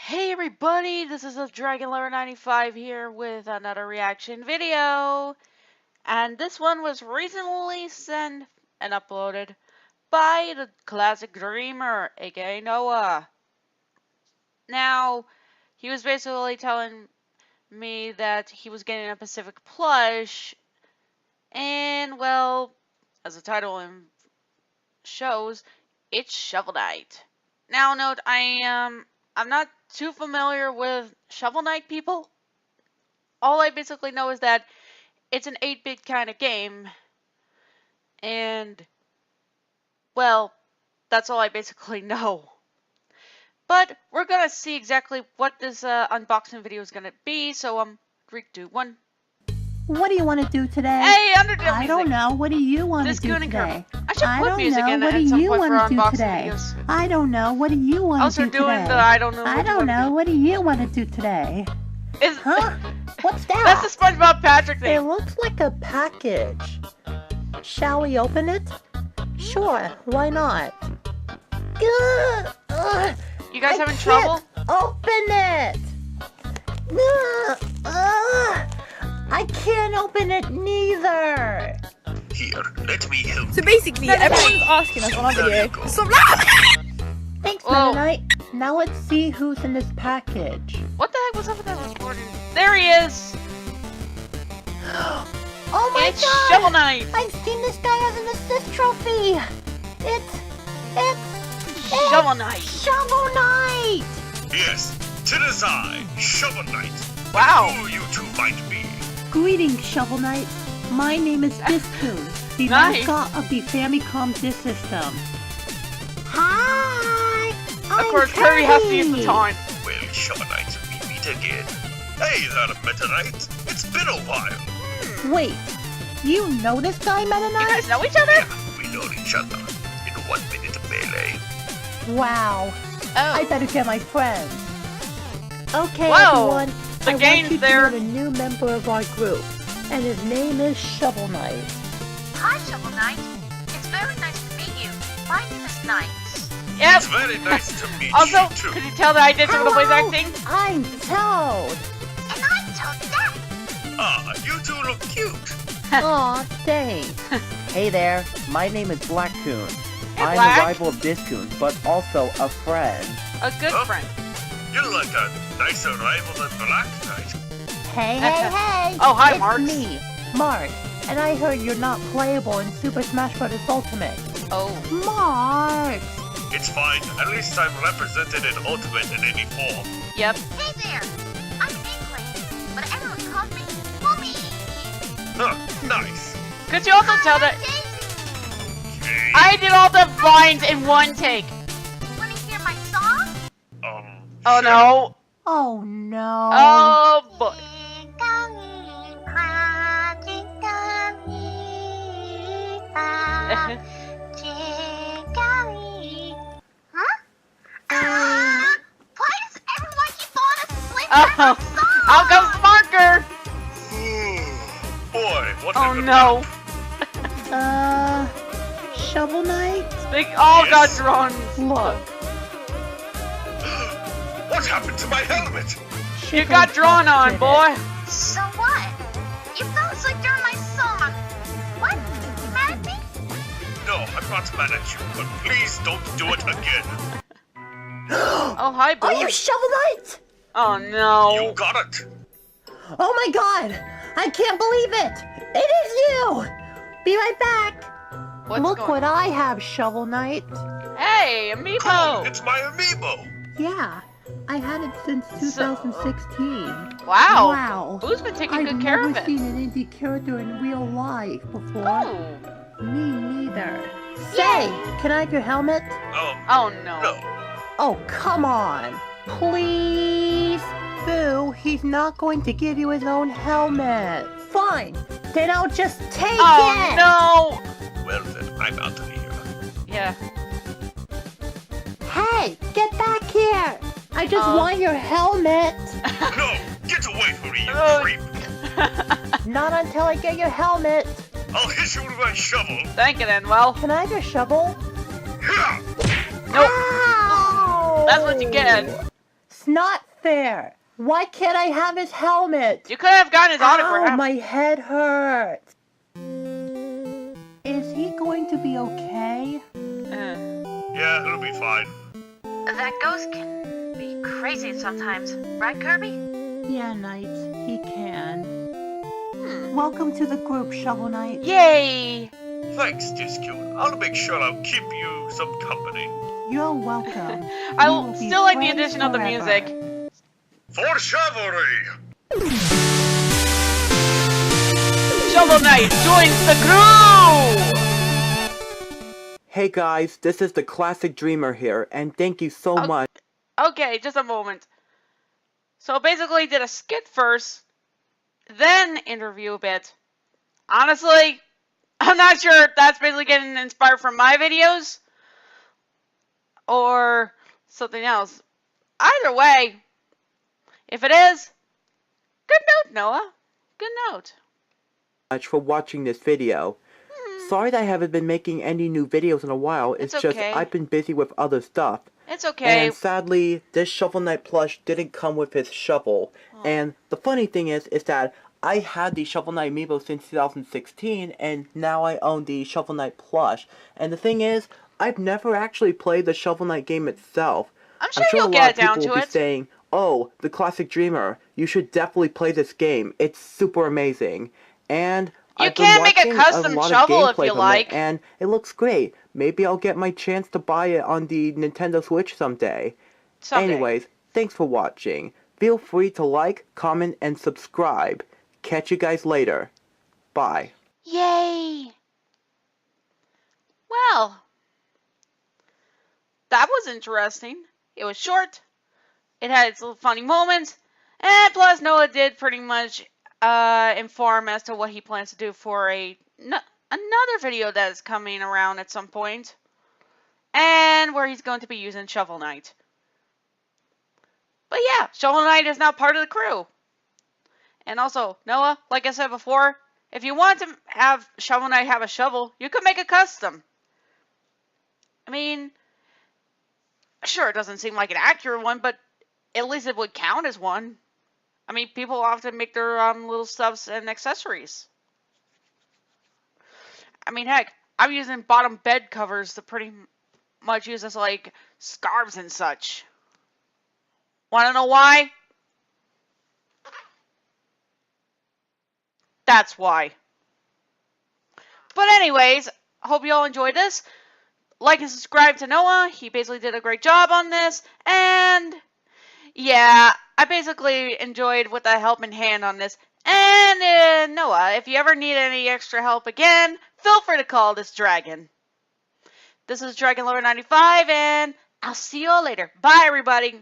Hey everybody, this is a Dragon Lover 95 here with another reaction video. And this one was recently sent and uploaded by the classic dreamer, aka Noah. Now, he was basically telling me that he was getting a Pacific plush, and well, as the title shows, it's Shovel Knight. Now note, I'm not too familiar with Shovel Knight people. All I basically know is that it's an 8-bit kind of game, and well, that's all I basically know. But we're gonna see exactly what this unboxing video is gonna be, so 3, 2, 1. What do you want to do today? Hey, Undertale music! I don't know. What do you want to do today? I should put music in What at do some you point for want to do unboxing today? videos. I don't know. What do you want to do today? Also doing the I don't know. I don't know. What do you want to do today? Huh? What's that? That's the SpongeBob Patrick thing. It looks like a package. Shall we open it? Sure. Why not? You guys having trouble? Open it. I can't open it neither. Here, let me help. So basically, everyone's asking us on our video. Thanks, Whoa. Meta Knight. Now let's see who's in this package. What the heck was up with that recording? There he is! Oh my It's god! Shovel Knight! I've seen this guy as an assist trophy! It's Shovel Knight! Shovel Knight! Yes, 'tis I, Shovel Knight. Wow! Who you two might be? Greetings, Shovel Knight. My name is Discoon, the Nice. mascot of the Famicom Disk System. Hi! Of course, Kirby has to use the taunt. Well, Shovel Knight, we meet again. Hey there, Meta Knight. It's been a while. Wait, you know this guy, Meta You Knight? guys know each other? Yeah, we know each other. In 1 minute melee. Wow. I Oh. better get my friends. Okay, Whoa, everyone. the I game's want you there. to meet a new member of our group, and his name is Shovel Knight. Hi, Shovel Knight. It's very nice to meet you. My name is Knight. Yep. It's very nice to meet Also, you too. could you tell that I did some of the voice Hello, acting? I'm Toad. And I'm Toadette. Ah, you two look cute. Aw, thanks. Hey there, my name is Blackcoon. Hey, I'm Black. a rival of Discoon, but also a friend. A good Huh? friend. You're like a nicer rival than Black Knight. Hey, hey, hey! Oh, hi, it's Mark. me, Mark. And I heard you're not playable in Super Smash Bros. Ultimate. Oh. Mark! It's fine. At least I'm represented in Ultimate in any form. Yep. Hey there. I'm Inkling, but everyone calls me Mommy. Huh, nice. Could you also tell that Daisy. Okay. I did all the lines in one take? Want to hear my song? Oh sure. no. Oh no. Oh boy. Why does everyone keep falling asleep Oh, during my song? out comes the marker. Boy, what Oh happened? no. Shovel Knight? They all got Yes. drawn. Look. What happened to my helmet? You got drawn on, boy. So what? You fell asleep during my song. What? You mad at me? No, I'm not mad at you, but please don't do it again. Oh hi, Boo. Are you Shovel Knight? Oh You no. got it. Oh my god! I can't believe it! It is you! Be right back! What's Look going what I have, Shovel Knight. Hey, Cool, amiibo. it's my amiibo. Yeah, I had it since 2016. Wow. Wow. Boo's been taking I've good care never of it. seen an indie character in real life before. Oh. Me neither. Say, can I have your helmet? Oh no. No. Oh, come on. Please? Boo, he's not going to give you his own helmet. Fine, then I'll just take Oh it. no. Well then, I'm out of here. Yeah. Hey, get back here. I just want your helmet. No, get away from me, you Oh. creep. Not until I get your helmet. I'll hit you with my shovel. Thank you then. Well, Can I have your shovel? Yeah. nope. Ow! That's what you get. That's not fair. Why can't I have his helmet? You could have gotten his Ow, autograph. my head hurts. Is he going to be okay? Yeah, it'll be fine. That ghost can be crazy sometimes, right, Kirby? Yeah, Knights, he can. Welcome to the group, Shovel Knight. Yay! Thanks, Discute. I'll make sure I'll keep you some company. You're welcome. I We will be still like the friends addition of the forever. music. For chivalry! Shovel Knight joins the crew! Hey guys, this is the Classic Dreamer here, and thank you so much. Okay, just a moment. So basically did a skit first, then interview a bit. Honestly, I'm not sure if that's basically getting inspired from my videos or something else. Either way, if it is, good note, Noah. Good note. Much for watching this video. Sorry that I haven't been making any new videos in a while, it's It's just okay. I've been busy with other stuff. It's okay. And sadly, this Shovel Knight plush didn't come with his shovel. And the funny thing is that I had the Shovel Knight amiibo since 2016, and now I own the Shovel Knight plush. And the thing is, I've never actually played the Shovel Knight game itself. I'm sure a you'll lot get of people down to will be it. saying, "Oh, the Classic Dreamer, you should definitely play this game. It's super amazing." And You I've been can make a watching custom lot shovel of if gameplay you from like. it, and it looks great. Maybe I'll get my chance to buy it on the Nintendo Switch someday. Someday. Anyways, thanks for watching. Feel free to like, comment, and subscribe. Catch you guys later. Bye. Yay! Well, that was interesting. It was short. It had its little funny moments. And plus, Noah did pretty much inform as to what he plans to do for another video that is coming around at some point. And where he's going to be using Shovel Knight. But yeah, Shovel Knight is now part of the crew. And also, Noah, like I said before, if you want to have Shovel Knight have a shovel, you could make a custom. I mean, sure, it doesn't seem like an accurate one, but at least it would count as one. I mean, people often make their little stuffs and accessories. I mean, heck, I'm using bottom bed covers to pretty much use as like scarves and such. Want to know why? That's why. But anyways, hope you all enjoyed this. Like and subscribe to Noah. He basically did a great job on this. And yeah, I basically enjoyed with the helping hand on this. And Noah, if you ever need any extra help again, feel free to call this dragon. This is Dragon Lover 95, and I'll see you all later. Bye, everybody.